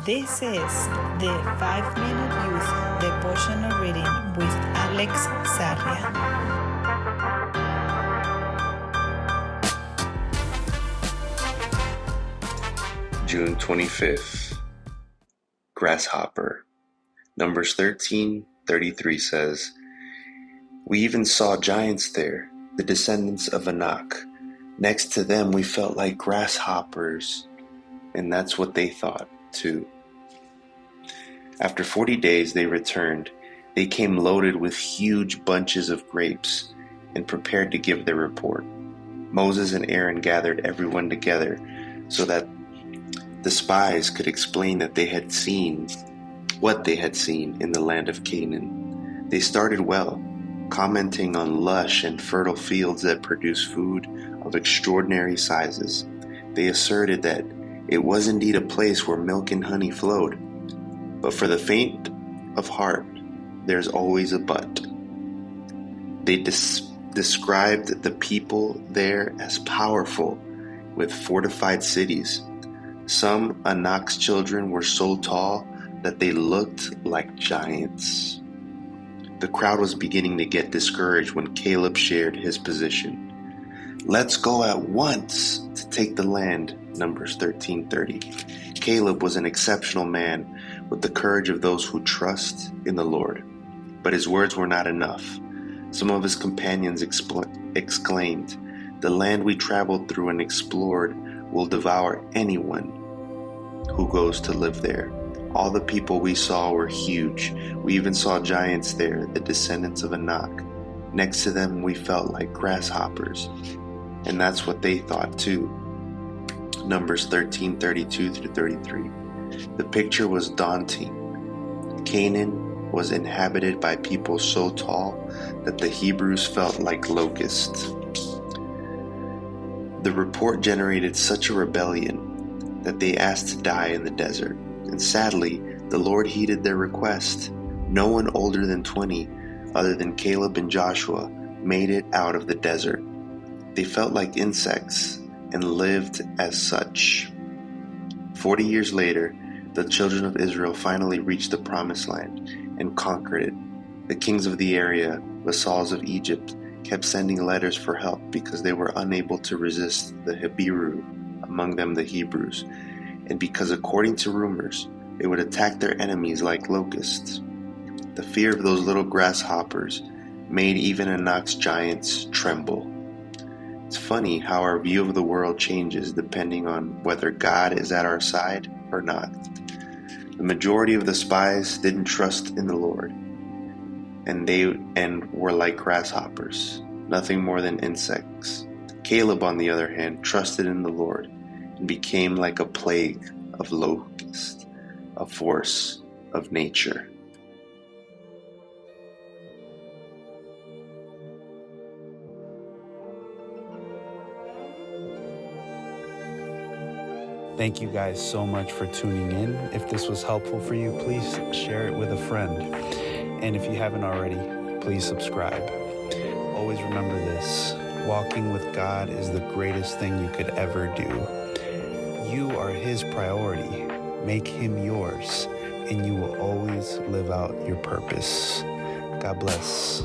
This is the 5-Minute Youth Devotional Reading with Alex Sarria. June 25th. Grasshopper. Numbers 13:33 says, "We even saw giants there, the descendants of Anak. Next to them we felt like grasshoppers." And that's what they thought, too. After 40 days they returned. They came loaded with huge bunches of grapes and prepared to give their report. Moses and Aaron gathered everyone together so that the spies could explain that they had seen what they had seen in the land of Canaan. They started well, commenting on lush and fertile fields that produce food of extraordinary sizes. They asserted that it was indeed a place where milk and honey flowed. But for the faint of heart, there's always a but. They described the people there as powerful, with fortified cities. Some Anak's children were so tall that they looked like giants. The crowd was beginning to get discouraged when Caleb shared his position. "Let's go at once to take the land," Numbers 13:30. Caleb was an exceptional man with the courage of those who trust in the Lord. But his words were not enough. Some of his companions exclaimed, "The land we traveled through and explored will devour anyone who goes to live there. All the people we saw were huge. We even saw giants there, the descendants of Anak. Next to them we felt like grasshoppers." And that's what they thought too. Numbers 13:32-33. The picture was daunting. Canaan was inhabited by people so tall that the Hebrews felt like locusts. The report generated such a rebellion that they asked to die in the desert. And sadly, the Lord heeded their request. No one older than 20, other than Caleb and Joshua, made it out of the desert. They felt like insects and lived as such. 40 years later, the children of Israel finally reached the promised land and conquered it. The kings of the area, vassals of Egypt, kept sending letters for help because they were unable to resist the Hebrew, among them the Hebrews, and because, according to rumors, they would attack their enemies like locusts. The fear of those little grasshoppers made even Anak's giants tremble. It's funny how our view of the world changes depending on whether God is at our side or not. The majority of the spies didn't trust in the Lord, and were like grasshoppers, nothing more than insects. Caleb, on the other hand, trusted in the Lord and became like a plague of locusts, a force of nature. Thank you guys so much for tuning in. If this was helpful for you, please share it with a friend. And if you haven't already, please subscribe. Always remember this: walking with God is the greatest thing you could ever do. You are His priority. Make Him yours, and you will always live out your purpose. God bless.